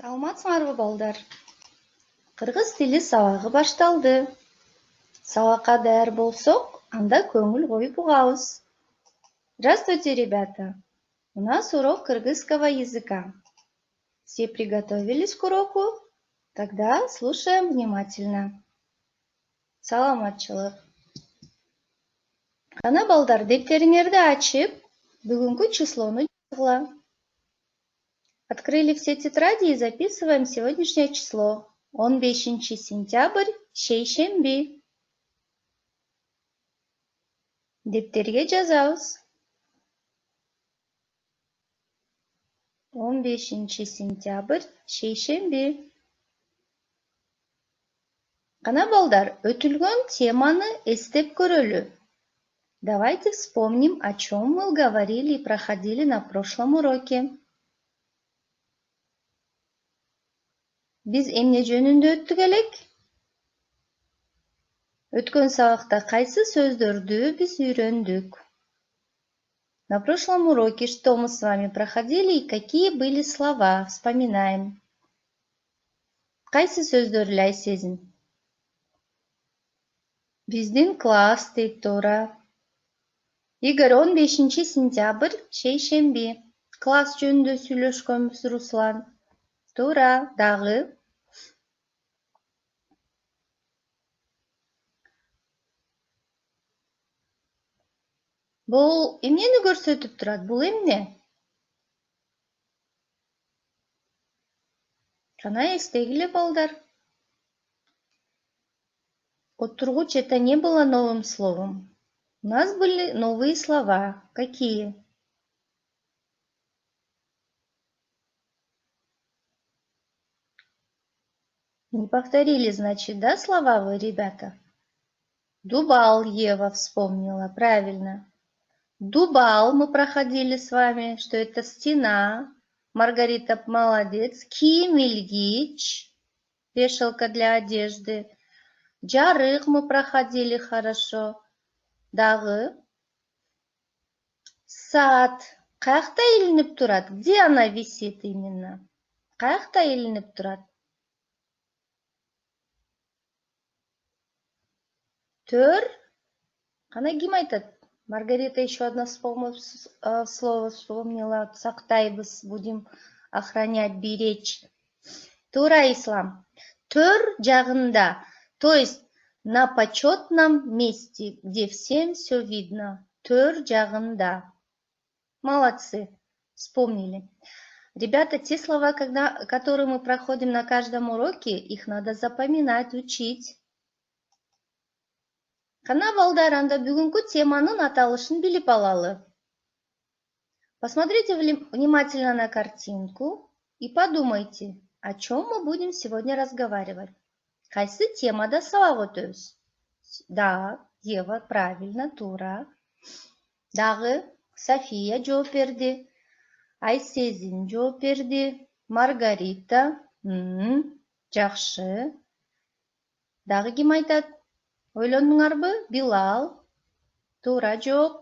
Саламатсыңарбы балдар? Кыргыз тили сабагы башталды. Сабакка даяр болсок, анда көңүл коюп угабыз. Здравствуйте, ребята! У нас урок кыргызского языка. Все приготовились к уроку? Тогда слушаем внимательно. Саламатчылык. Кана балдар, дептериңерди ачып, бүгүнкү числону жазгыла. Открыли все тетради и записываем сегодняшнее число. 15 сентябрь, шейшемби. Дептерге жазабыз. 15 сентябрь, шейшемби. Кана балдар, өтүлгөн теманы эстеп көрөлү. Давайте вспомним, о чем мы говорили и проходили на прошлом уроке. Биз эмне жөнүндө өттүк элек? Өткөн сабакта кайсы сөздөрдү биз үйрөндүк? На прошлом уроке что мы с вами проходили и какие были слова? Вспоминаем. Кайсы сөздөр эле Биздин класс дейт туура. Игорь, 15 сентябрь, шейшемби. Класс жөнүндө сүйлөшкөнбүз, Руслан. Туура, дагы. Бул эмнени көрсөтүп турат? Бул эмне? Кана эстегиле, балдар. Отургуч — это не было новым словом. У нас были новые слова. Какие? Не повторили, значит, да, слова вы, ребята? Дубал, Ева вспомнила, правильно. Дубал мы проходили с вами, что это стена. Маргарита молодец. Кимильгич, вешалка для одежды. Жарык мы проходили хорошо. Дагы. Сад. Каякта илинип турат? Где она висит именно? Каякта илинип турат? Төр. Кана ким айтат? Маргарита еще одно слово вспомнила. Сактайбыз, будем охранять, беречь. Туура, Ислам. Төр жагында. То есть на почетном месте, где всем все видно. Төр жагында. Молодцы. Вспомнили. Ребята, те слова, которые мы проходим на каждом уроке, их надо запоминать, учить. Кана балдар, анда бүгүнкү теманын аталышын билип алалы. Посмотрите внимательно на картинку и подумайте, о чем мы будем сегодня разговаривать. Кайсы темада сабак өтөбүз? Да, Ева, правильно, туура. Дагы София жооп берди. Айсезин жооп берди. Маргарита. Жакшы. Дагы ким айтат? Ойлондуңарбы? Билал. Туура жооп.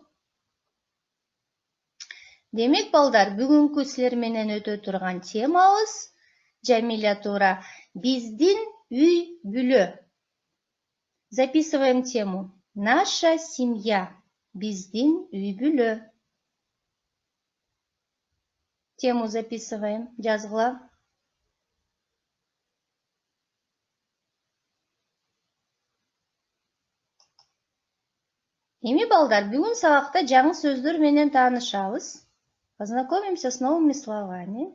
Демек, балдар, бүгүнкү силер менен өтө турган темабыз, Жамиля, туура, биздин үй бүлө. Записываем тему. Наша семья. Биздин үй бүлө. Тему записываем. Жазгыла. Эми, балдар, бүгүн сабакта жаңы сөздөр менен таанышабыз. Познакомимся с новыми словами.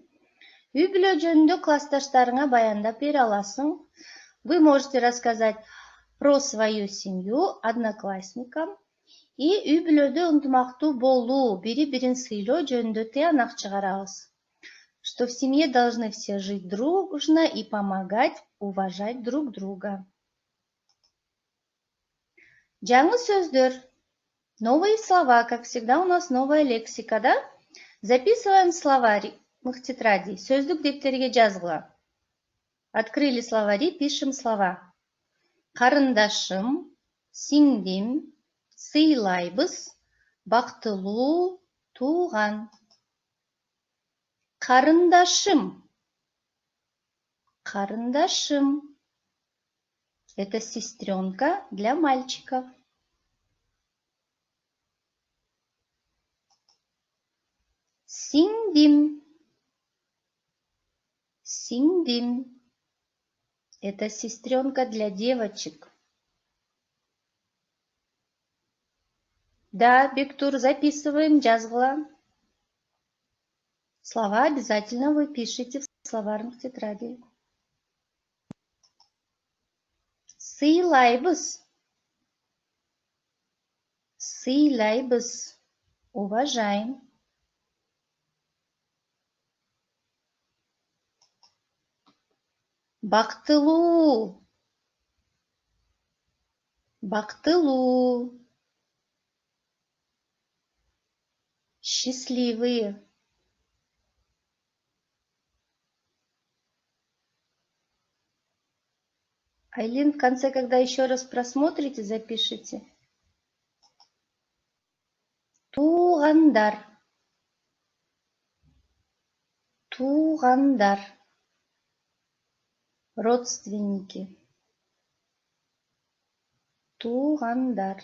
Үй бүлө жөнүндө классташтарыңа баяндап бере аласың. Вы можете рассказать про свою семью одноклассникам. И үй бүлөдө ынтымактуу болуу, бири-бирин сыйлоо жөнүндө тыянак чыгарабыз. Что в семье должны все жить дружно и помогать, уважать друг друга. Жаңы сөздөр. Новые слова, как всегда у нас новая лексика, да? Записываем словарь тетради. Сөздүк дептерге жазгыла. Открыли словари, пишем слова. Карындашым, сиңдим, сыйлайбыз, бактылуу тууган. Карындашым. Карындашым. Это сестренка для мальчиков. Сиңдим. Сиңдим. Это сестренка для девочек. Да, Бектур, записываем, жазгыла. Слова обязательно вы пишите в словарных тетрадях. Сыйлайбыз. Сыйлайбыз. Уважаем. Бактылуу. Бактылуу. Счастливые. Айлин, в конце, когда еще раз просмотрите, запишите. Туғандар. Туғандар. Родственники. Туғандар.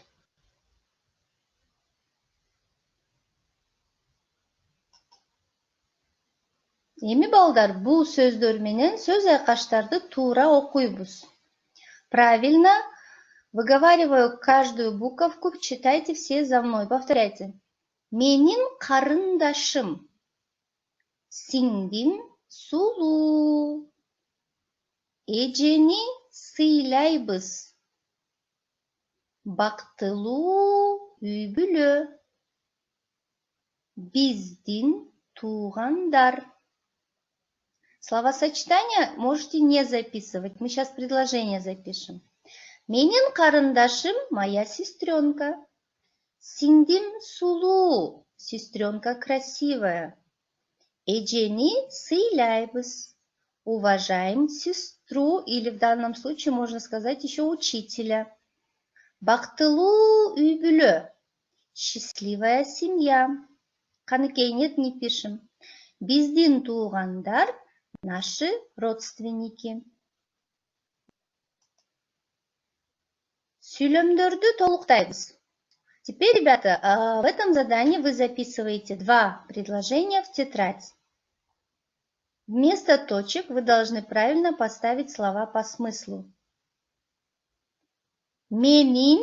Эми балдар, бул сөздөр менен сөз айкаштарды туура окуйбуз. Правильно выговариваю каждую буковку, читайте все за мной. Повторяйте. Менин карындашым. Сиңдим сулуу. Эжени сыйлайбыз. Бактылуу үй бүлө. Биздин туғандар. Словосочетание можете не записывать. Мы сейчас предложение запишем. Менин карындашым моя сестренка. Сиңдим сулуу. Сестренка красивая. Эжени сыйлайбыз. Уважаем сестру, или в данном случае можно сказать еще учителя. Бактылуу үй бүлө. Счастливая семья. Каныкей нет, не пишем. Биздин туғандар. Наши родственники. Сүйлөмдөрдү толуктайбыз. Теперь, ребята, в этом задании вы записываете 2 предложения в тетрадь. Вместо точек вы должны правильно поставить слова по смыслу. Менин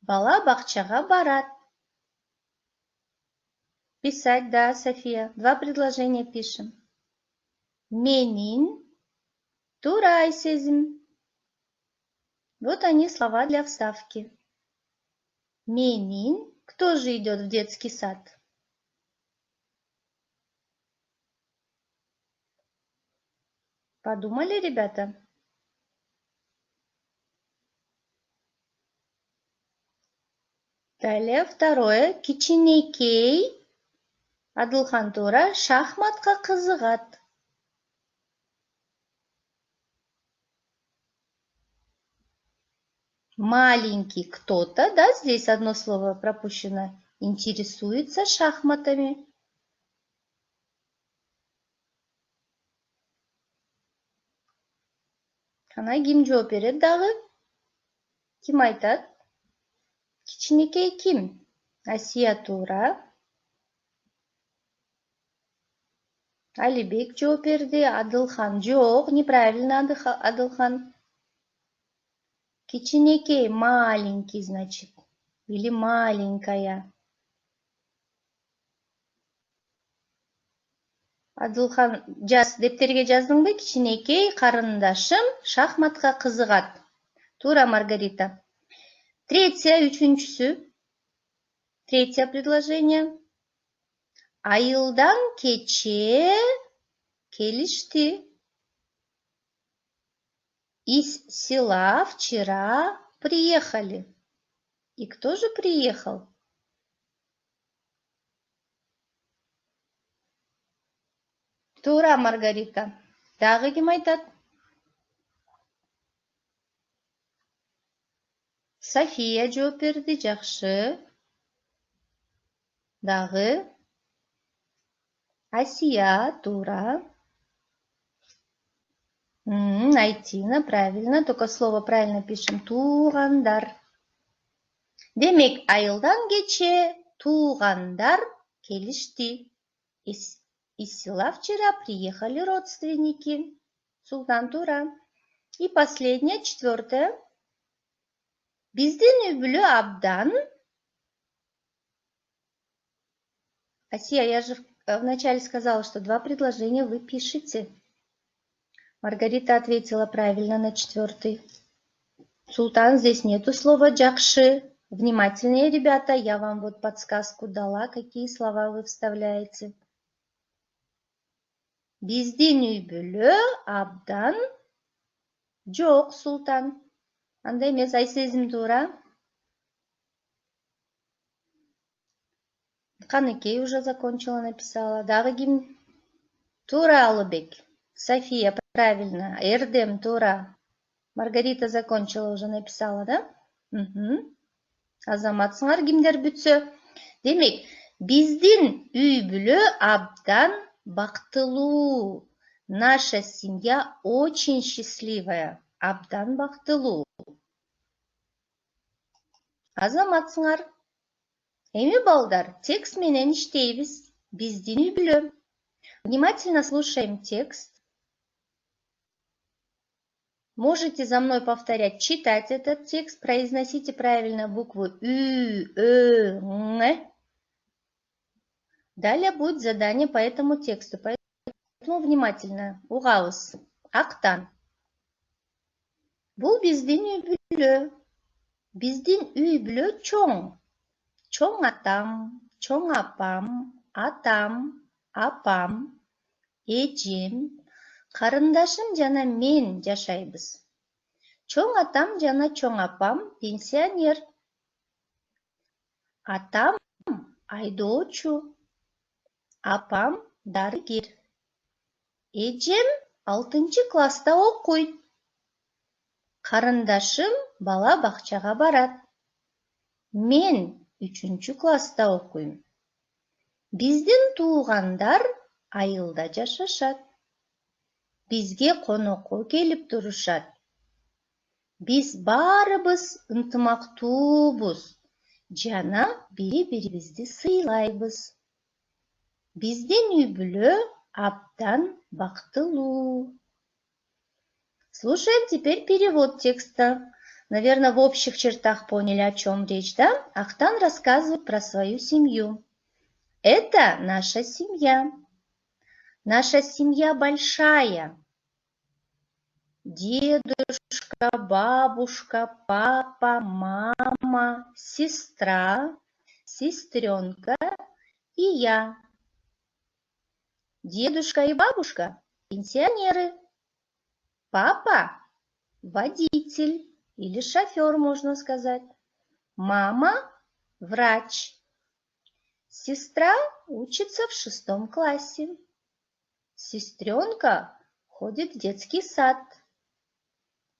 бала бакчага барат. Писать, да, София. 2 предложения пишем. Менин турай сезим. Вот они, слова для вставки. Менин. Кто же идет в детский сад? Подумали, ребята? Далее второе. Кичинекей Адылхан тура шахматка кызыгат. Маленький кто-то, да, здесь одно слово пропущено, интересуется шахматами. Кана ким жооп берет дагы? Ким айтат? Кичинекей ким? Асия туура. Алибек жооп берди. Адылхан жок. Неправильно, Адылхан. Кичинекей маленький, значит. Или маленькая. Адылхан, дептерге жаздыңбы? Кичинекей карындашым шахматка кызыгат. Тура, Маргарита. Üçüncüsü. Третье предложение. Айылдан кече келишти. Из села вчера приехали. И кто же приехал? Тура, Маргарита. Дагы ким айтат? София жооп берди, жакшы. Дагы Асия, тура. Айтина, правильно. Только слово правильно пишем. Туғандар. Демек, айылдан кече туғандар келишти. Из села вчера приехали родственники. Султан Тура. И последнее, четвертое. Биздин үбүлү абдан. Асия, я же вначале сказала, что два предложения вы пишете. Маргарита ответила правильно на четвертый. Султан, здесь нету слова джакши. Внимательнее, ребята, я вам вот подсказку дала, какие слова вы вставляете. Биздин үбүлү абдан жок, Султан. Андай эмес, Айсезим Тура. Каныкей уже закончила, написала. Дагы ким? Тура Алыбек. София, правильно. Эрдем, Тура. Маргарита закончила, уже написала, да? Азаматсыңар кимдер бүтсө. Демек, биздин үй-бүлө абдан бактылуу. Наша семья очень счастливая. Абдан бактылуу. Азаматсыңар. Эми балдар, текст менен иштейбиз. Биздин үй-бүлө. Внимательно слушаем текст. Можете за мной повторять, читать этот текст, произносите правильно буквы Ü, Ö, Н. Далее будет задание по этому тексту, поэтому внимательно. Угауз. Актан. Бул биздин үй-бүлө. Биздин үй-бүлө чоң. Чоң атам, чоң апам, атам, апам, эжем, карындашым жана мен жашайбыз. Чоң атам жана чоң апам пенсионер. Атам айдоочу, апам дарыгер. Эжем 6 класста окуйт. Карындашым бала бакчага барат. Мен 3 класста окуйм. Биздин туугандар айылда жашашат. Бизге конокко келип турушат. Биз баарыбыз ынтымактуубуз жана бири-бирибизди сыйлайбыз. Биздин үй-бүлө абдан бактылуу. Слушаем теперь перевод текста. Наверное, в общих чертах поняли, о чем речь, да? Актан рассказывает про свою семью. Это наша семья. Наша семья большая. Дедушка, бабушка, папа, мама, сестра, сестренка и я. Дедушка и бабушка – пенсионеры. Папа – водитель или шофер, можно сказать. Мама – врач. Сестра учится в 6 классе. Сестренка ходит в детский сад.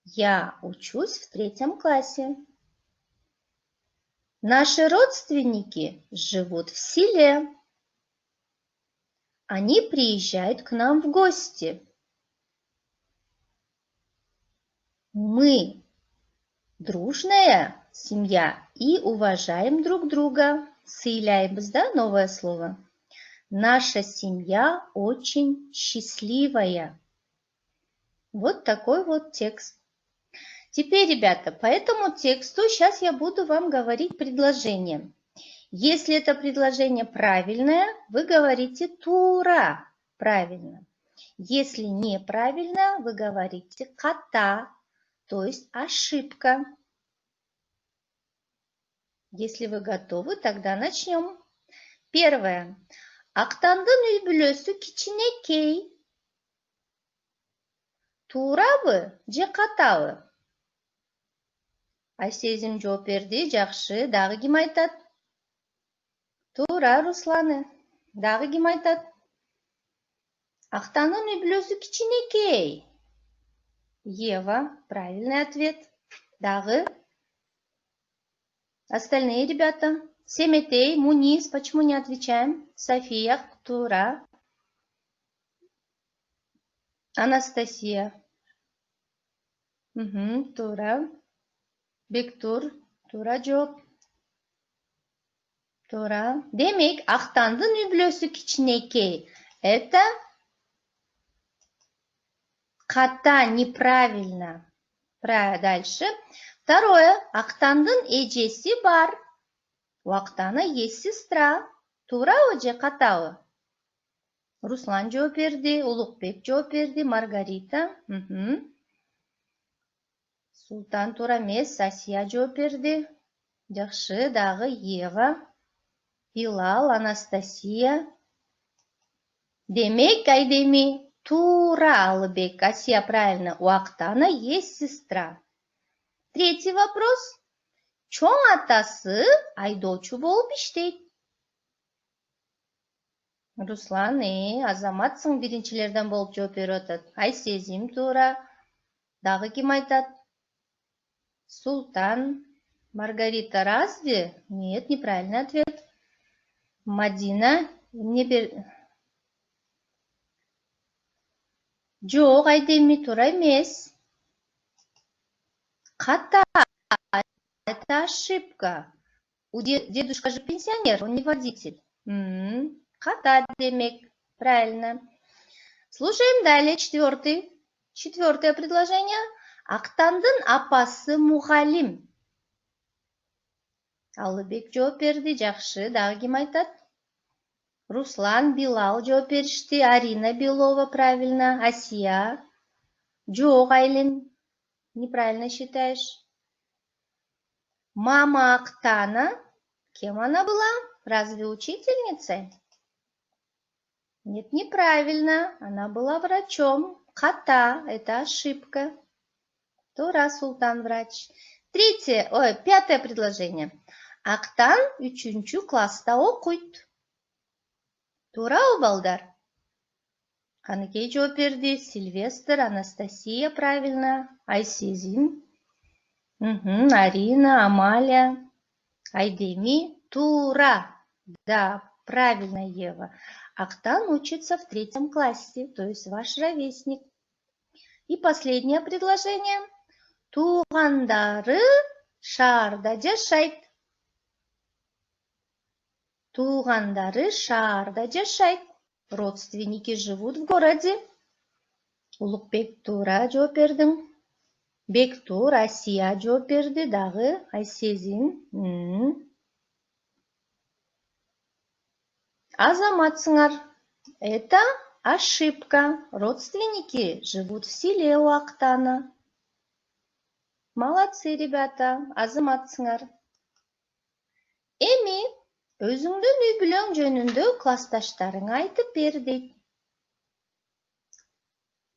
Я учусь в 3 классе. Наши родственники живут в селе. Они приезжают к нам в гости. Мы дружная семья и уважаем друг друга. Сыйляйбыз, да, новое слово. Наша семья очень счастливая. Вот такой вот текст. Теперь, ребята, по этому тексту сейчас я буду вам говорить предложение. Если это предложение правильное, вы говорите «тура». Правильно. Если неправильно, вы говорите «ката», то есть ошибка. Если вы готовы, тогда начнем. Первое. Актандын үй-бүлөсү кичинекей. Туурабы же катабы? Айсезим жооп берди. Жакшы. Дагы ким айтат? Туура, Русланы. Дагы ким айтат? Актандын үй-бүлөсү кичинекей. Ева. Правильный ответ. Дагы. Остальные ребята. Семетей, Мунис. Почему не отвечаем? София. Тура. Анастасия. Туура. Бектур, туура жооп. Туура. Демек, актандын үй-бүлөсү кичинекей. Это ката, неправильно. Дальше. Второе. Актандын эжеси бар. У Актана есть сестра. Туурабы же катабы? Руслан жооп берди, Улукбек жооп берди, Маргарита. Султан туура эмес, Асия жооп берди. Жакшы, дагы Ева, Билал, Анастасия. Демек, Айдеми, туура, Алыбек, Асия, правильно. У Актана есть сестра. Третий вопрос. Чоң атасы айдоочу болуп иштейт. Руслан, азаматсың, биринчилерден болуп жооп берип атат. Айсезим, туура. Дагы ким айтат? Султан. Маргарита, разве? Нет, неправильный ответ. Мадина. Жок, Айдеми, туура эмес. Ката. Это ошибка. У дедушка же пенсионер, он не водитель. Ката, демек. Правильно. Слушаем далее. Четвертое предложение. Актандын апасы мугалим. Алыбек жооп берди. Жакшы, дагы ким айтат? Руслан, Билал жооп беришти. Арина Белова, правильно. Асия. Жок, Айлин. Неправильно считаешь. Мама Актана. Кем она была? Разве учительницей? Нет, неправильно. Она была врачом. Ката. Это ошибка. Тура, Султан, врач. Пятое предложение. Актан 3-чү класста окуйт. Туурабы, балдар? Каныкей жооп берди. Сильвестр, Анастасия, правильно. Айсезим. Арина, Амалия. Айдеми, тура. Да, правильно, Ева. Актан учится в 3 классе, то есть ваш ровесник. И последнее предложение. Туугандары шаарда жашайт. Туугандары шаарда жашайт. Родственники живут в городе. Улукбек, туура жооп бердиң. Бектур, Асия жооп берди, дагы Айсезин. Азаматсыңар. Это ошибка. Родственники живут в селе у Актана. Молодцы, ребята. Азаматсыңар. Эми өзүңдүн үй-бүлөң жөнүндө классташтарыңа айтып бер дейт.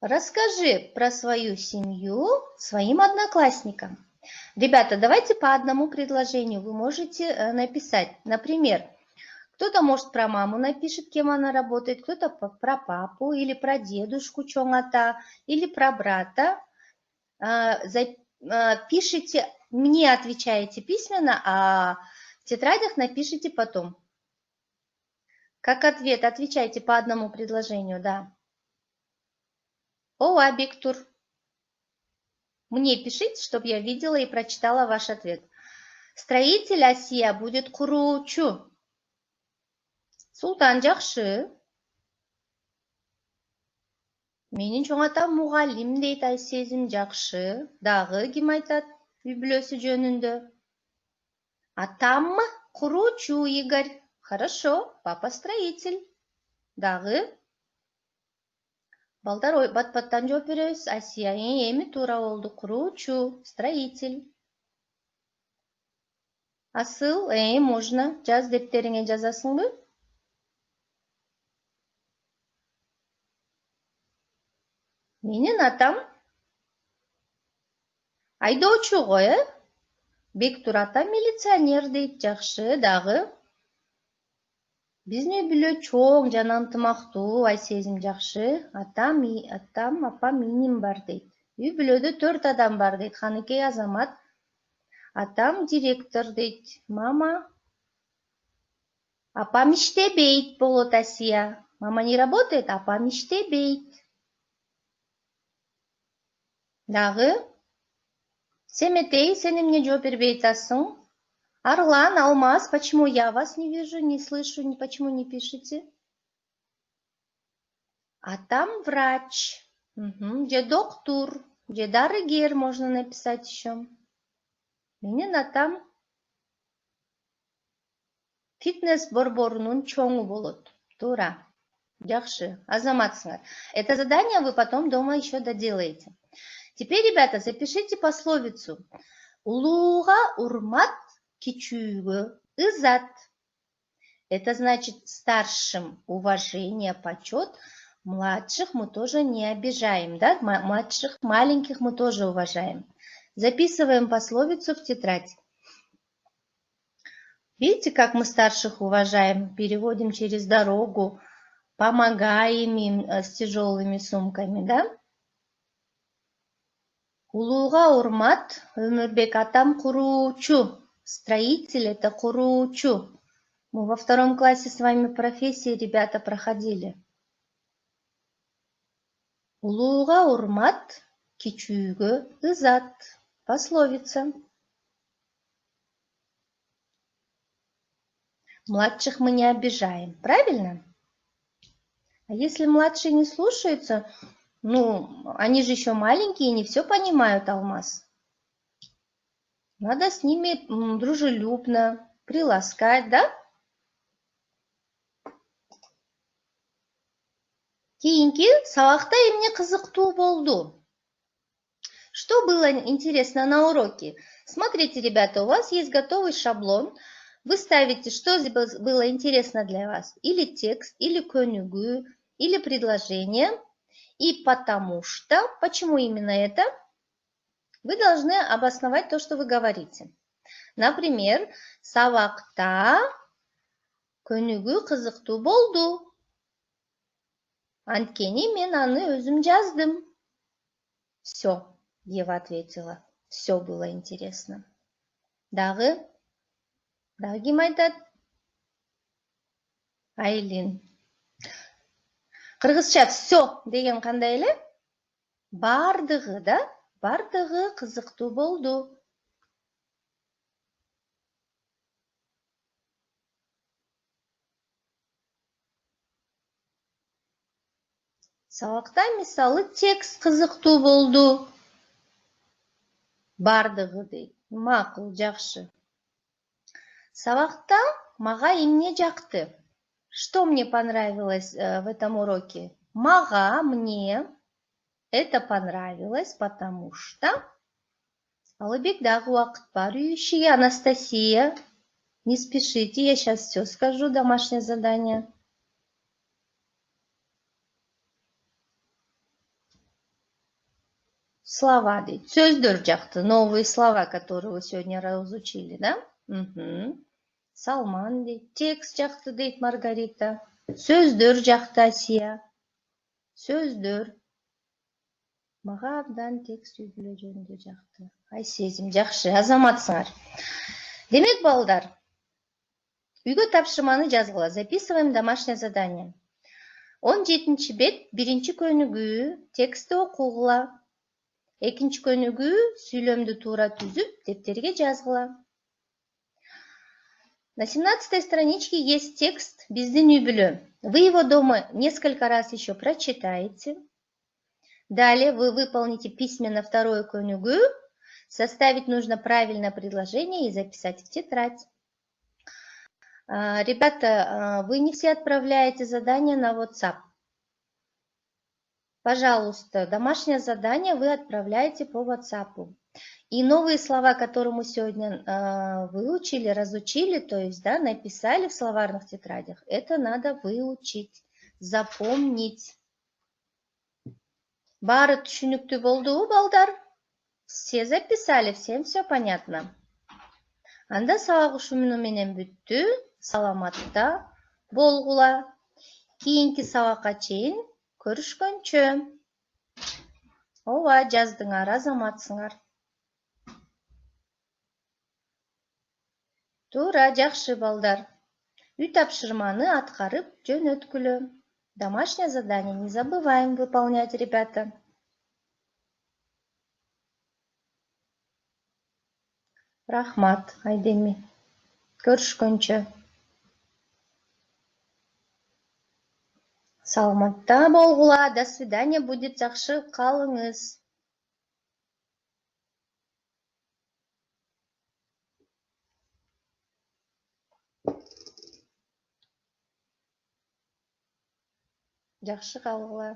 Расскажи про свою семью своим одноклассникам. Ребята, давайте по одному предложению вы можете написать. Например, кто-то, может, про маму напишет, кем она работает, кто-то про папу или про дедушку чоң ата, или про брата. Пишите, мне отвечаете письменно, а в тетрадях напишите потом. Как ответ, отвечайте по одному предложению, да. Ова, Бектур. Мне пишите, чтобы я видела и прочитала ваш ответ. Строитель Асия будет куруучу. Султан, жакшы. Менин чоң атам мугалим дейт, Айсезим, жакшы. Дагы ким айтат үй-бүлөсү жөнүндө? Атаммы? Куруучу, Игорь. Хорошо, папа строитель. Дагы? Балдар бат-баттан жооп беребиз. Асия, эми туура болду. Куруучу, строитель. Асыл, можно. Жаз, дептериңе жазасыңбы? Менин атам айдоочу го, Бектур атам милиционер дейт, жакшы. Дагы? Биздин үй-бүлө чоң жана ынтымактуу, Айсезим, жакшы. Атам, апам, миним бар дейт. Үй-бүлөдө 4 адам бар дейт. Каныкей Азамат. Атам директор дейт. Мама. Апам иштебейт болот, Асия. Мама не работает, апам иштебейт. Дагы? Семетей, сен мне жооп бербей атасың? Арлан, Алмаз, почему я вас не вижу, не слышу, почему не пишете? А там врач, где доктор, где дарыгер можно написать еще. Менен атам фитнес борборунун чоңу болот. Тура. Жақсы, азаматсыңар. Это задание вы потом дома еще доделаете. Теперь, ребята, запишите пословицу. Улууга урмат, кичүүгө ызат. Это значит старшим уважение, почет. Младших мы тоже не обижаем, да? Младших, маленьких мы тоже уважаем. Записываем пословицу в тетрадь. Видите, как мы старших уважаем? Переводим через дорогу, помогаем им с тяжелыми сумками, да? Улууга урмат, Өмүрбек атам куруучу. Строитель – это куруучу. Мы во 2 классе с вами профессии, ребята, проходили. Улууга урмат, кичүүгө ызат. Пословица. Младших мы не обижаем, правильно? А если младшие не слушаются, они же еще маленькие, не все понимают, Алмаз. Надо с ними дружелюбно приласкать, да? Кейинки сабакта эмне кызыктуу болду? Что было интересно на уроке? Смотрите, ребята, у вас есть готовый шаблон. Вы ставите, что было интересно для вас. Или текст, или көнүгүү, или предложение. И потому что, почему именно это, вы должны обосновать то, что вы говорите. Например, сабакта көнүгүү кызыктуу болду. Анткени мен аны өзүм жаздым. Все, Ева ответила. Все было интересно. Дагы ким айтат? Айлин. Кыргызча все деген кандай эле? Бардыгы, да? Бардыгы кызыктуу болду. Сабакта мисалы текст кызыктуу болду. Бардыгы дейт. Макул, жакшы. Сабакта мага эмне жакты? Что мне понравилось в этом уроке? Мага, мне это понравилось, потому что... Алыбек, дагы вакыт бар үй ишиге. Анастасия, не спешите, я сейчас все скажу, домашнее задание. Слова дейт. Сөздөр жакты, новые слова, которые вы сегодня разучили, да? Салман дейт. Текст жакты дейт Маргарита. Сөздөр жакты Асия. Сөздөр. Мага абдан текст үй-бүлө жөнүндө жакты. Айсезим, жакшы, азаматсыңар. Демек, балдар, үйгө тапшырманы жазгыла. Записываем домашнее задание. 17 бет, 1 көнүгүү, текстти окугула. 2 көнүгүү, сүйлөмдү туура түзүп, дептерге жазгыла. На 17 страничке есть текст «Биздин үй-бүлө». Вы его дома несколько раз еще прочитаете. Далее вы выполните письменно 2 көнүгүү. Составить нужно правильное предложение и записать в тетрадь. Ребята, вы не все отправляете задания на WhatsApp. Пожалуйста, домашнее задание вы отправляете по WhatsApp. И новые слова, которые мы сегодня выучили, разучили, то есть написали в словарных тетрадях, это надо выучить, запомнить. Бары түшүнүктүү болду, балдар? Все записали, всем все понятно. Анда сабак ушуну менен бүттү. Саламатта болгула. Кийинки сабакка чейин көрүшкөнчө. Ооба, жаздыңар, азаматсыңар. Туура, жакшы балдар. Үй тапшырманы аткарып жөнөткүлө. Домашнее задание не забываем выполнять, ребята. Рахмат, Айдеми. Көрүшкөнчө. Саламатта болгула. До свидания. Будет жакшы калыңыз. Жакшы калгыла.